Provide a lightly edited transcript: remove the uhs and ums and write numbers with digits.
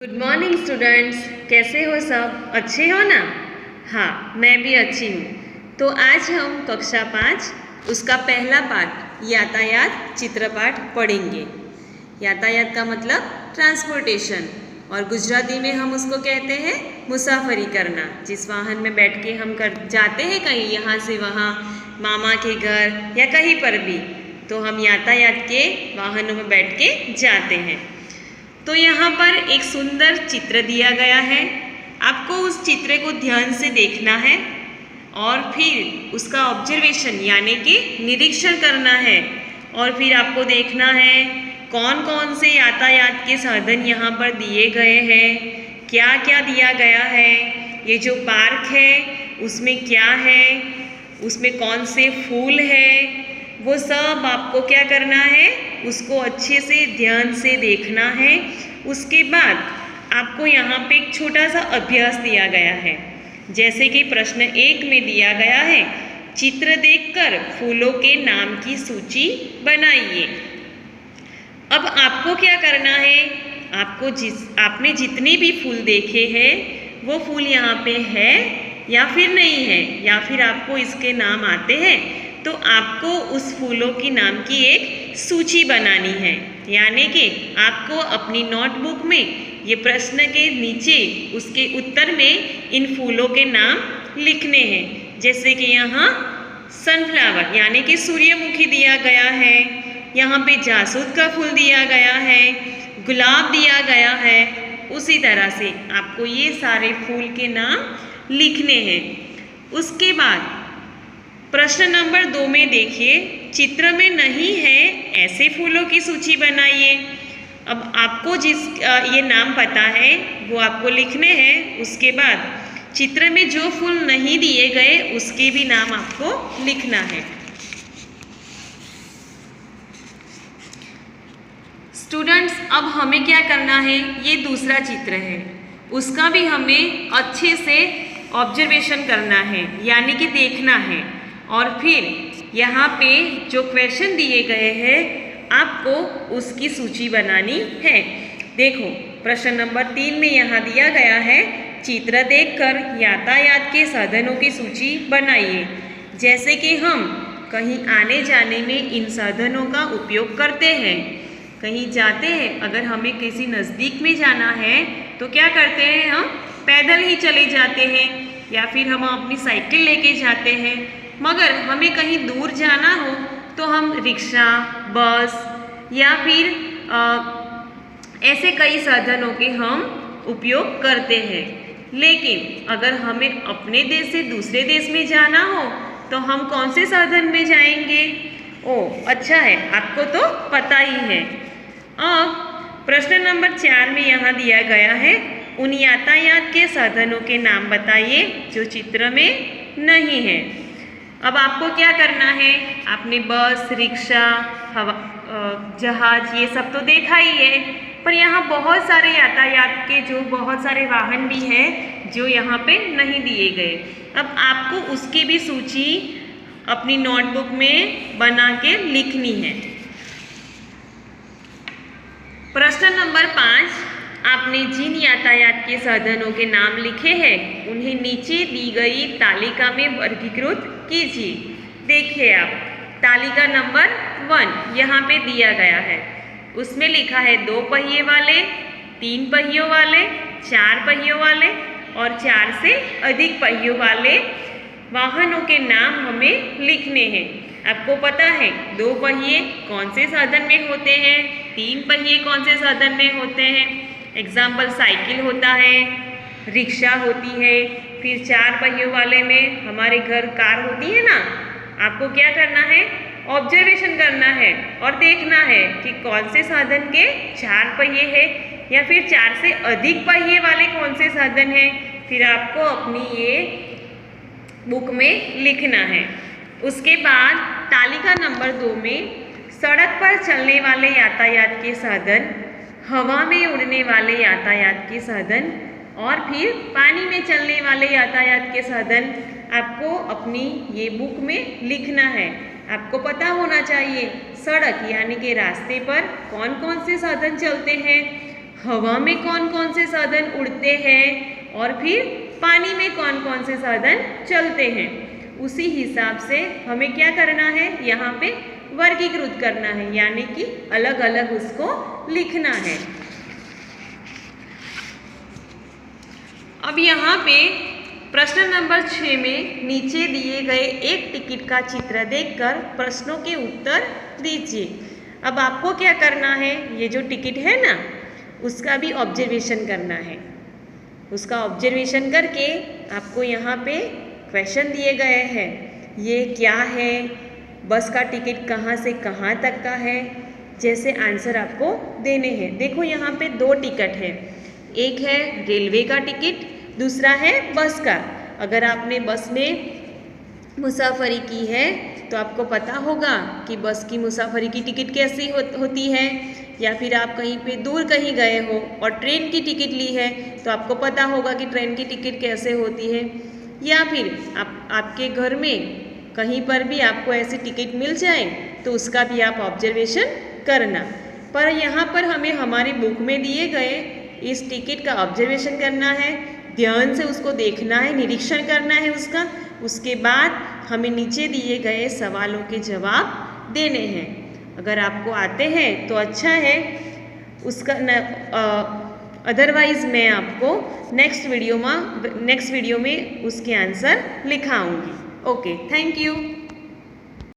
Good morning students, कैसे हो सब? अच्छे हो ना? हाँ, मैं भी अच्छी हूँ। तो आज हम कक्षा 5 उसका पहला पाठ यातायात चित्रपाठ पढ़ेंगे। यातायात का मतलब ट्रांसपोर्टेशन और गुजराती में हम उसको कहते हैं मुसाफरी करना। जिस वाहन में बैठ के हम जाते हैं कहीं, यहाँ से वहाँ, मामा के घर या कहीं पर भी, तो हम यातायात के वाहनों में बैठ के जाते हैं। तो यहाँ पर एक सुंदर चित्र दिया गया है। आपको उस चित्र को ध्यान से देखना है और फिर उसका ऑब्जर्वेशन यानी कि निरीक्षण करना है। और फिर आपको देखना है कौन कौन से यातायात के साधन यहाँ पर दिए गए हैं, क्या क्या दिया गया है। ये जो पार्क है उसमें क्या है, उसमें कौन से फूल है, वो सब आपको क्या करना है, उसको अच्छे से ध्यान से देखना है। उसके बाद आपको यहाँ पे एक छोटा सा अभ्यास दिया गया है। जैसे कि प्रश्न 1 में दिया गया है, चित्र देखकर फूलों के नाम की सूची बनाइए। अब आपको क्या करना है, आपने जितने भी फूल देखे हैं वो फूल यहाँ पे है या फिर नहीं है, या फिर आपको इसके नाम आते हैं, तो आपको उस फूलों की नाम की एक सूची बनानी है। यानी कि आपको अपनी नोटबुक में ये प्रश्न के नीचे उसके उत्तर में इन फूलों के नाम लिखने हैं। जैसे कि यहाँ सनफ्लावर यानी कि सूर्यमुखी दिया गया है, यहाँ पे जासूद का फूल दिया गया है, गुलाब दिया गया है। उसी तरह से आपको ये सारे फूल के नाम लिखने हैं। उसके बाद प्रश्न नंबर 2 में देखिए, चित्र में नहीं है ऐसे फूलों की सूची बनाइए। अब आपको ये नाम पता है वो आपको लिखने हैं। उसके बाद चित्र में जो फूल नहीं दिए गए उसके भी नाम आपको लिखना है। स्टूडेंट्स, अब हमें क्या करना है, ये दूसरा चित्र है, उसका भी हमें अच्छे से ऑब्जर्वेशन करना है यानी कि देखना है। और फिर यहाँ पे जो क्वेश्चन दिए गए हैं आपको उसकी सूची बनानी है। देखो, प्रश्न नंबर 3 में यहाँ दिया गया है, चित्र देखकर यातायात के साधनों की सूची बनाइए। जैसे कि हम कहीं आने जाने में इन साधनों का उपयोग करते हैं, कहीं जाते हैं, अगर हमें किसी नज़दीक में जाना है तो क्या करते हैं, हम पैदल ही चले जाते हैं या फिर हम अपनी साइकिल लेके जाते हैं। मगर हमें कहीं दूर जाना हो तो हम रिक्शा, बस या फिर ऐसे कई साधनों के हम उपयोग करते हैं। लेकिन अगर हमें अपने देश से दूसरे देश में जाना हो तो हम कौन से साधन में जाएंगे? ओह, अच्छा है, आपको तो पता ही है। अब प्रश्न नंबर 4 में यहाँ दिया गया है, उन यातायात के साधनों के नाम बताइए जो चित्र में नहीं है। अब आपको क्या करना है, आपने बस, रिक्शा, जहाज ये सब तो देखा ही है, पर यहाँ बहुत सारे यातायात के बहुत सारे वाहन भी हैं जो यहाँ पे नहीं दिए गए। अब आपको उसकी भी सूची अपनी नोटबुक में बना के लिखनी है। प्रश्न नंबर 5, आपने जिन यातायात के साधनों के नाम लिखे हैं उन्हें नीचे दी गई तालिका में वर्गीकृत कीजिए। देखिए, आप तालिका नंबर 1 यहाँ पे दिया गया है, उसमें लिखा है 2 पहिए वाले, 3 पहियों वाले, 4 पहियों वाले और 4 से अधिक पहियों वाले वाहनों के नाम हमें लिखने हैं। आपको पता है 2 पहिए कौन से साधन में होते हैं, 3 पहिए कौन से साधन में होते हैं। एग्जाम्पल, साइकिल होता है, रिक्शा होती है, फिर 4 पहियों वाले में हमारे घर कार होती है ना। आपको क्या करना है, ऑब्जर्वेशन करना है और देखना है कि कौन से साधन के 4 पहिए हैं या फिर 4 से अधिक पहिए वाले कौन से साधन हैं। फिर आपको अपनी ये बुक में लिखना है। उसके बाद तालिका नंबर 2 में सड़क पर चलने वाले यातायात के साधन, हवा में उड़ने वाले यातायात के साधन और फिर पानी में चलने वाले यातायात के साधन आपको अपनी ये बुक में लिखना है। आपको पता होना चाहिए सड़क यानी कि रास्ते पर कौन कौन से साधन चलते हैं, हवा में कौन कौन से साधन उड़ते हैं और फिर पानी में कौन कौन से साधन चलते हैं। उसी हिसाब से हमें क्या करना है, यहाँ पे वर्गीकृत करना है, यानी कि अलग अलग उसको लिखना है। अब यहाँ पे प्रश्न नंबर 6 में नीचे दिए गए एक टिकट का चित्र देखकर प्रश्नों के उत्तर दीजिए। अब आपको क्या करना है, ये जो टिकट है ना उसका भी ऑब्जर्वेशन करना है। उसका ऑब्जर्वेशन करके आपको यहाँ पे क्वेश्चन दिए गए हैं, ये क्या है, बस का टिकट कहाँ से कहाँ तक का है, जैसे आंसर आपको देने हैं। देखो यहाँ पे 2 टिकट है, एक है रेलवे का टिकट, दूसरा है बस का। अगर आपने बस में मुसाफरी की है तो आपको पता होगा कि बस की मुसाफरी की टिकट कैसी होती है, या फिर आप कहीं पे दूर कहीं गए हो और ट्रेन की टिकट ली है तो आपको पता होगा कि ट्रेन की टिकट कैसे होती है। या फिर आपके घर में कहीं पर भी आपको ऐसी टिकट मिल जाए तो उसका भी आप ऑब्जर्वेशन करना। पर यहाँ पर हमें हमारी बुक में दिए गए इस टिकट का ऑब्जर्वेशन करना है, ध्यान से उसको देखना है, निरीक्षण करना है उसका। उसके बाद हमें नीचे दिए गए सवालों के जवाब देने हैं। अगर आपको आते हैं तो अच्छा है, उसका अदरवाइज़ मैं आपको नेक्स्ट वीडियो में उसके आंसर लिखाऊंगी। Okay, thank you.